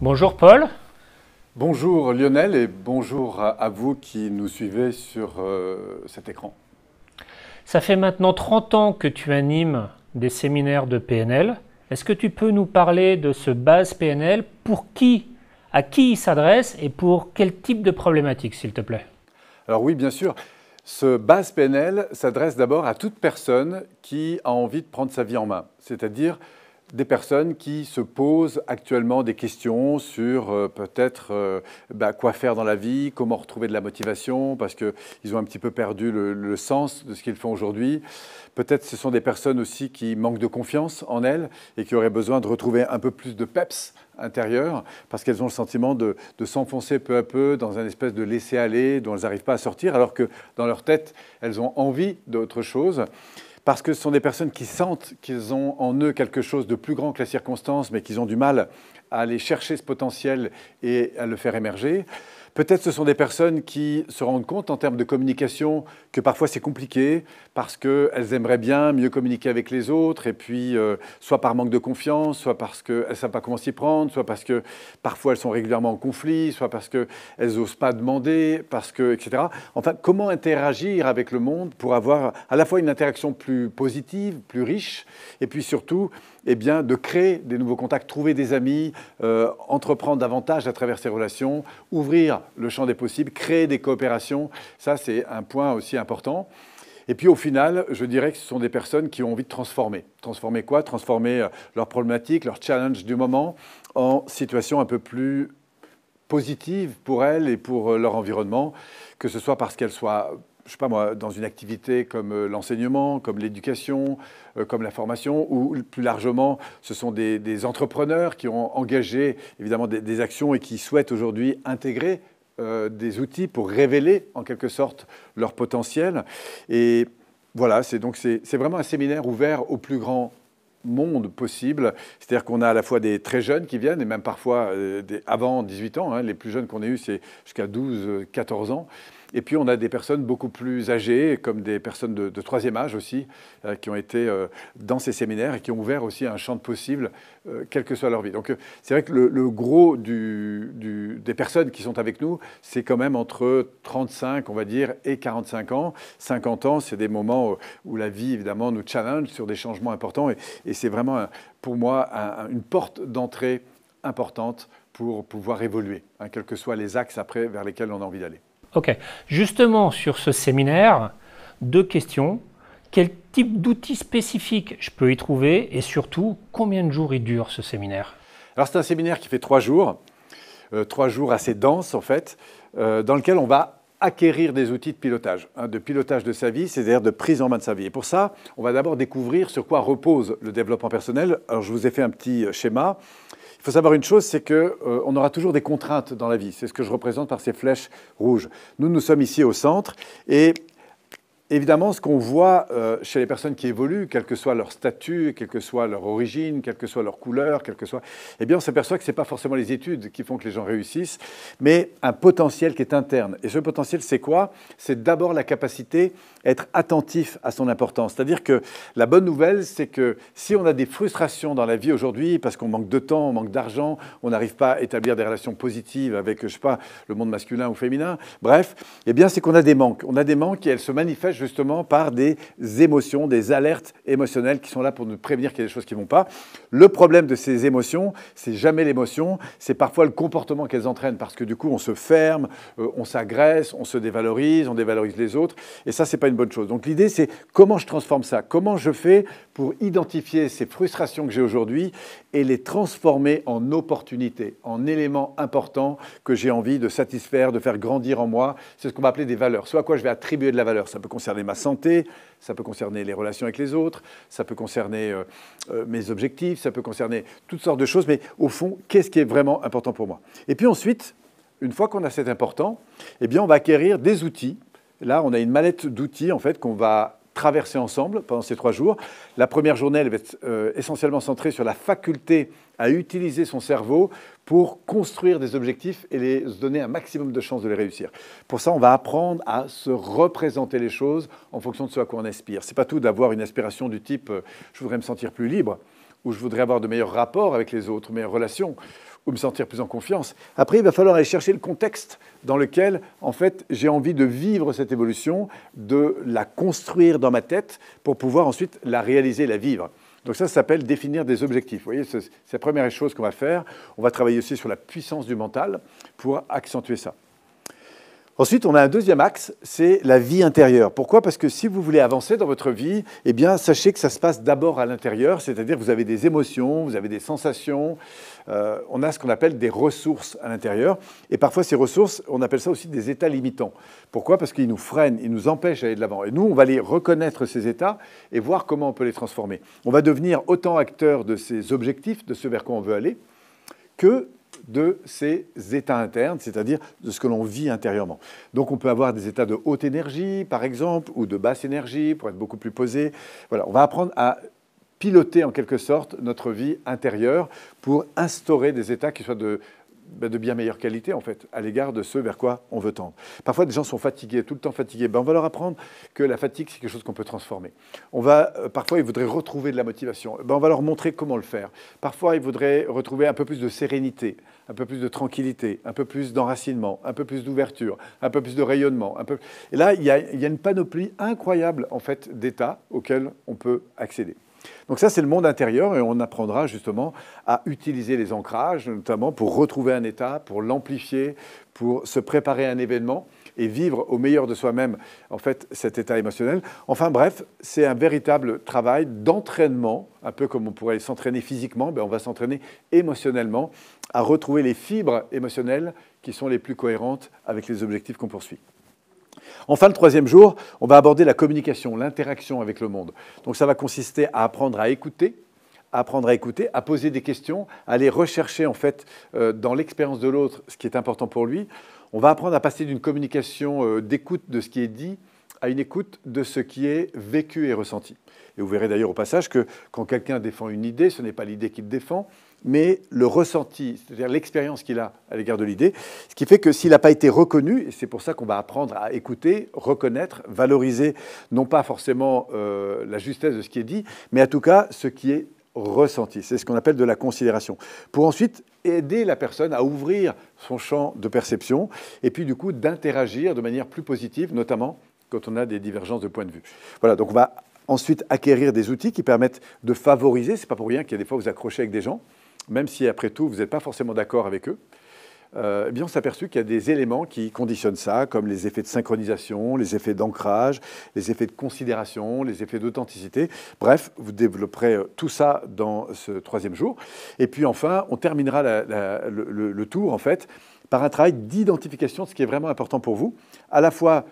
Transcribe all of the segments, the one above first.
Bonjour Paul. Bonjour Lionel et bonjour à vous qui nous suivez sur cet écran. Ça fait maintenant 30 ans que tu animes des séminaires de PNL. Est-ce que tu peux nous parler de ce base PNL, à qui il s'adresse et pour quel type de problématique, s'il te plaît? Alors oui, bien sûr. Ce base PNL s'adresse d'abord à toute personne qui a envie de prendre sa vie en main, c'est-à-dire des personnes qui se posent actuellement des questions sur peut-être quoi faire dans la vie, comment retrouver de la motivation, parce qu'ils ont un petit peu perdu le sens de ce qu'ils font aujourd'hui. Peut-être ce sont des personnes aussi qui manquent de confiance en elles et qui auraient besoin de retrouver un peu plus de peps intérieur, parce qu'elles ont le sentiment de s'enfoncer peu à peu dans un espèce de laisser-aller dont elles n'arrivent pas à sortir, alors que dans leur tête, elles ont envie d'autre chose. Parce que ce sont des personnes qui sentent qu'ils ont en eux quelque chose de plus grand que la circonstance, mais qu'ils ont du mal à aller chercher ce potentiel et à le faire émerger. Peut-être ce sont des personnes qui se rendent compte en termes de communication que parfois c'est compliqué parce qu'elles aimeraient bien mieux communiquer avec les autres et puis soit par manque de confiance, soit parce qu'elles ne savent pas comment s'y prendre, soit parce que parfois elles sont régulièrement en conflit, soit parce qu'elles n'osent pas demander, etc. Enfin, comment interagir avec le monde pour avoir à la fois une interaction plus positive, plus riche et puis surtout de créer des nouveaux contacts, trouver des amis, entreprendre davantage à travers ces relations, ouvrir le champ des possibles, créer des coopérations. Ça, c'est un point aussi important. Et puis au final, je dirais que ce sont des personnes qui ont envie de transformer. Transformer quoi? Transformer leurs problématiques, leurs challenges du moment en situation un peu plus positive pour elles et pour leur environnement, que ce soit parce qu'elles soient dans une activité comme l'enseignement, comme l'éducation, comme la formation, ou plus largement, ce sont des entrepreneurs qui ont engagé évidemment des actions et qui souhaitent aujourd'hui intégrer des outils pour révéler en quelque sorte leur potentiel. Et voilà, c'est vraiment un séminaire ouvert au plus grand monde possible. C'est-à-dire qu'on a à la fois des très jeunes qui viennent, et même parfois avant 18 ans. Les plus jeunes qu'on ait eus, c'est jusqu'à 12, 14 ans. Et puis on a des personnes beaucoup plus âgées, comme des personnes de troisième âge aussi, qui ont été dans ces séminaires et qui ont ouvert aussi un champ de possibles, quelle que soit leur vie. Donc c'est vrai que le gros des personnes qui sont avec nous, c'est quand même entre 35, on va dire, et 45 ans. 50 ans, c'est des moments où la vie, évidemment, nous challenge sur des changements importants. Et c'est vraiment, pour moi, une porte d'entrée importante pour pouvoir évoluer, quels que soient les axes après vers lesquels on a envie d'aller. Ok. Justement, sur ce séminaire, 2 questions. Quel type d'outils spécifiques je peux y trouver et surtout, combien de jours il dure ce séminaire? Alors c'est un séminaire qui fait 3 jours, 3 jours assez denses en fait, dans lequel on va acquérir des outils de pilotage de sa vie, c'est-à-dire de prise en main de sa vie. Et pour ça, on va d'abord découvrir sur quoi repose le développement personnel. Alors je vous ai fait un petit schéma. Il faut savoir une chose, c'est qu'on aura toujours des contraintes dans la vie. C'est ce que je représente par ces flèches rouges. Nous sommes ici au centre et évidemment, ce qu'on voit chez les personnes qui évoluent, quel que soit leur statut, quelle que soit leur origine, quelle que soit leur couleur, eh bien, on s'aperçoit que ce n'est pas forcément les études qui font que les gens réussissent, mais un potentiel qui est interne. Et ce potentiel, c'est quoi? C'est d'abord la capacité à être attentif à son importance. C'est-à-dire que la bonne nouvelle, c'est que si on a des frustrations dans la vie aujourd'hui, parce qu'on manque de temps, on manque d'argent, on n'arrive pas à établir des relations positives avec, le monde masculin ou féminin, bref, eh bien, c'est qu'on a des manques. On a des manques et elles se manifestent justement par des émotions, des alertes émotionnelles qui sont là pour nous prévenir qu'il y a des choses qui ne vont pas. Le problème de ces émotions, c'est jamais l'émotion, c'est parfois le comportement qu'elles entraînent parce que du coup, on se ferme, on s'agresse, on se dévalorise, on dévalorise les autres et ça, c'est pas une bonne chose. Donc l'idée, c'est comment je transforme ça? Comment je fais pour identifier ces frustrations que j'ai aujourd'hui et les transformer en opportunités, en éléments importants que j'ai envie de satisfaire, de faire grandir en moi? C'est ce qu'on va appeler des valeurs. Soit à quoi je vais attribuer de la valeur. Ça peut concerner ma santé, ça peut concerner les relations avec les autres, ça peut concerner mes objectifs, ça peut concerner toutes sortes de choses. Mais au fond, qu'est-ce qui est vraiment important pour moi? Et puis ensuite, une fois qu'on a cet important, eh bien, on va acquérir des outils. Là, on a une mallette d'outils en fait, qu'on va traverser ensemble pendant ces 3 jours. La première journée, elle va être essentiellement centrée sur la faculté à utiliser son cerveau pour construire des objectifs et les donner un maximum de chances de les réussir. Pour ça, on va apprendre à se représenter les choses en fonction de ce à quoi on aspire. Ce n'est pas tout d'avoir une aspiration du type « je voudrais me sentir plus libre ». où je voudrais avoir de meilleurs rapports avec les autres, meilleures relations, ou me sentir plus en confiance. Après, il va falloir aller chercher le contexte dans lequel, en fait, j'ai envie de vivre cette évolution, de la construire dans ma tête pour pouvoir ensuite la réaliser, la vivre. Donc ça s'appelle définir des objectifs. Vous voyez, c'est la première chose qu'on va faire. On va travailler aussi sur la puissance du mental pour accentuer ça. Ensuite, on a un deuxième axe, c'est la vie intérieure. Pourquoi? Parce que si vous voulez avancer dans votre vie, eh bien, sachez que ça se passe d'abord à l'intérieur, c'est-à-dire que vous avez des émotions, vous avez des sensations, on a ce qu'on appelle des ressources à l'intérieur. Et parfois, ces ressources, on appelle ça aussi des états limitants. Pourquoi? Parce qu'ils nous freinent, ils nous empêchent d'aller de l'avant. Et nous, on va les reconnaître, ces états, et voir comment on peut les transformer. On va devenir autant acteur de ces objectifs, de ce vers quoi on veut aller, que de ces états internes, c'est-à-dire de ce que l'on vit intérieurement. Donc on peut avoir des états de haute énergie, par exemple, ou de basse énergie, pour être beaucoup plus posé. Voilà, on va apprendre à piloter en quelque sorte notre vie intérieure pour instaurer des états qui soient de bien meilleure qualité, en fait, à l'égard de ceux vers quoi on veut tendre. Parfois, des gens sont fatigués, tout le temps fatigués. On va leur apprendre que la fatigue, c'est quelque chose qu'on peut transformer. Parfois, ils voudraient retrouver de la motivation. On va leur montrer comment le faire. Parfois, ils voudraient retrouver un peu plus de sérénité, un peu plus de tranquillité, un peu plus d'enracinement, un peu plus d'ouverture, un peu plus de rayonnement. Et là, il y a une panoplie incroyable, en fait, d'états auxquels on peut accéder. Donc ça, c'est le monde intérieur et on apprendra justement à utiliser les ancrages, notamment pour retrouver un état, pour l'amplifier, pour se préparer à un événement et vivre au meilleur de soi-même, en fait, cet état émotionnel. Enfin bref, c'est un véritable travail d'entraînement, un peu comme on pourrait s'entraîner physiquement, on va s'entraîner émotionnellement à retrouver les fibres émotionnelles qui sont les plus cohérentes avec les objectifs qu'on poursuit. Enfin, le troisième jour, on va aborder la communication, l'interaction avec le monde. Donc ça va consister à apprendre à écouter, à poser des questions, à aller rechercher en fait dans l'expérience de l'autre ce qui est important pour lui. On va apprendre à passer d'une communication d'écoute de ce qui est dit à une écoute de ce qui est vécu et ressenti. Et vous verrez d'ailleurs au passage que quand quelqu'un défend une idée, ce n'est pas l'idée qu'il défend, mais le ressenti, c'est-à-dire l'expérience qu'il a à l'égard de l'idée, ce qui fait que s'il n'a pas été reconnu, et c'est pour ça qu'on va apprendre à écouter, reconnaître, valoriser, non pas forcément la justesse de ce qui est dit, mais en tout cas ce qui est ressenti. C'est ce qu'on appelle de la considération. Pour ensuite aider la personne à ouvrir son champ de perception, et puis du coup d'interagir de manière plus positive, notamment quand on a des divergences de point de vue. Voilà, donc on va ensuite acquérir des outils qui permettent de favoriser, c'est pas pour rien qu'il y a des fois vous accrochez avec des gens, même si après tout vous n'êtes pas forcément d'accord avec eux, eh bien on s'est aperçu qu'il y a des éléments qui conditionnent ça, comme les effets de synchronisation, les effets d'ancrage, les effets de considération, les effets d'authenticité. Bref, vous développerez tout ça dans ce troisième jour. Et puis enfin, on terminera le tour en fait par un travail d'identification de ce qui est vraiment important pour vous, à la fois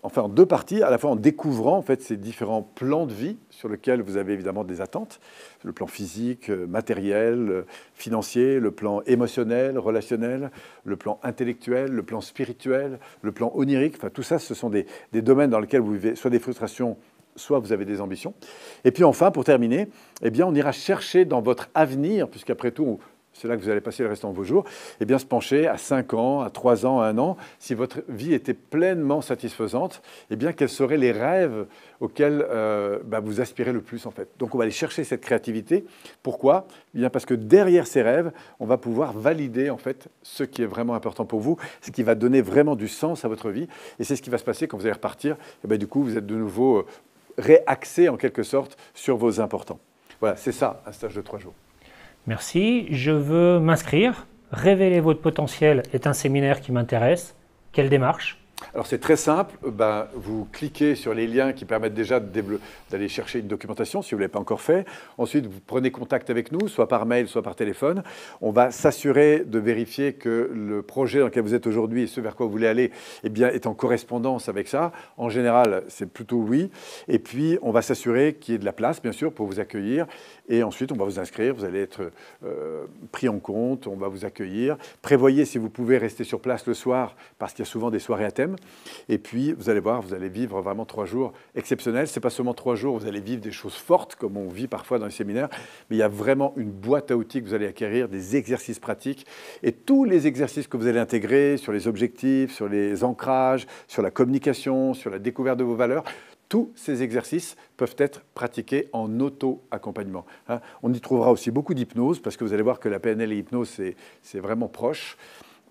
en deux parties, à la fois en découvrant en fait, ces différents plans de vie sur lesquels vous avez évidemment des attentes, le plan physique, matériel, financier, le plan émotionnel, relationnel, le plan intellectuel, le plan spirituel, le plan onirique. Enfin, tout ça, ce sont des domaines dans lesquels vous vivez soit des frustrations, soit vous avez des ambitions. Et puis enfin, pour terminer, eh bien, on ira chercher dans votre avenir, puisqu'après tout, c'est là que vous allez passer le restant de vos jours, eh bien se pencher à 5 ans, à 3 ans, à 1 an, si votre vie était pleinement satisfaisante, eh bien quels seraient les rêves auxquels vous aspirez le plus en fait. Donc on va aller chercher cette créativité. Pourquoi? Eh bien parce que derrière ces rêves, on va pouvoir valider en fait ce qui est vraiment important pour vous, ce qui va donner vraiment du sens à votre vie. Et c'est ce qui va se passer quand vous allez repartir. Et bien, du coup, vous êtes de nouveau réaxé en quelque sorte sur vos importants. Voilà, c'est ça, un stage de 3 jours. Merci, je veux m'inscrire. Révéler votre potentiel est un séminaire qui m'intéresse. Quelle démarche? Alors c'est très simple, vous cliquez sur les liens qui permettent déjà d'aller chercher une documentation si vous ne l'avez pas encore fait. Ensuite, vous prenez contact avec nous, soit par mail, soit par téléphone. On va s'assurer de vérifier que le projet dans lequel vous êtes aujourd'hui et ce vers quoi vous voulez aller eh bien, est en correspondance avec ça. En général, c'est plutôt oui. Et puis, on va s'assurer qu'il y ait de la place, bien sûr, pour vous accueillir. Et ensuite, on va vous inscrire, vous allez être pris en compte, on va vous accueillir. Prévoyez si vous pouvez rester sur place le soir, parce qu'il y a souvent des soirées à thème. Et puis, vous allez voir, vous allez vivre vraiment 3 jours exceptionnels. Ce n'est pas seulement 3 jours, vous allez vivre des choses fortes, comme on vit parfois dans les séminaires, mais il y a vraiment une boîte à outils que vous allez acquérir, des exercices pratiques. Et tous les exercices que vous allez intégrer sur les objectifs, sur les ancrages, sur la communication, sur la découverte de vos valeurs, tous ces exercices peuvent être pratiqués en auto-accompagnement. On y trouvera aussi beaucoup d'hypnose, parce que vous allez voir que la PNL et l'hypnose, c'est vraiment proche.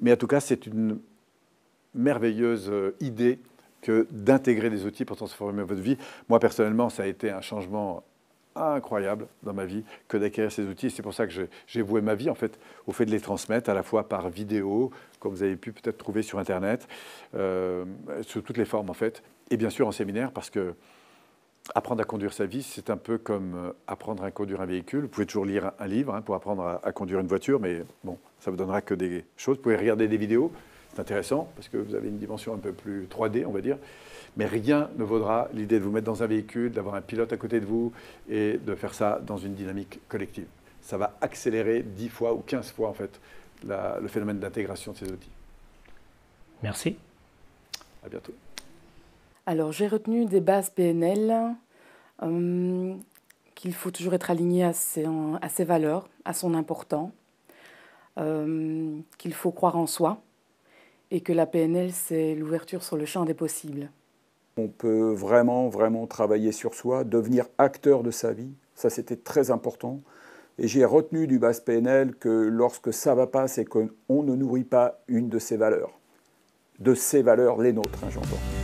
Mais en tout cas, c'est une merveilleuse idée que d'intégrer des outils pour transformer votre vie. Moi, personnellement, ça a été un changement incroyable dans ma vie que d'acquérir ces outils. C'est pour ça que j'ai voué ma vie, en fait, au fait de les transmettre, à la fois par vidéo, comme vous avez pu peut-être trouver sur Internet, sous toutes les formes, en fait, et bien sûr en séminaire, parce que apprendre à conduire sa vie, c'est un peu comme apprendre à conduire un véhicule. Vous pouvez toujours lire un livre pour apprendre à conduire une voiture, mais bon, ça ne vous donnera que des choses. Vous pouvez regarder des vidéos, c'est intéressant, parce que vous avez une dimension un peu plus 3D, on va dire. Mais rien ne vaudra l'idée de vous mettre dans un véhicule, d'avoir un pilote à côté de vous et de faire ça dans une dynamique collective. Ça va accélérer 10 fois ou 15 fois, en fait, le phénomène d'intégration de ces outils. Merci. À bientôt. Alors, j'ai retenu des bases PNL, qu'il faut toujours être aligné à ses valeurs, à son important, qu'il faut croire en soi et que la PNL, c'est l'ouverture sur le champ des possibles. On peut vraiment travailler sur soi, devenir acteur de sa vie. Ça, c'était très important. Et j'ai retenu du base PNL que lorsque ça ne va pas, c'est qu'on ne nourrit pas une de ses valeurs. De ses valeurs, les nôtres, j'entends.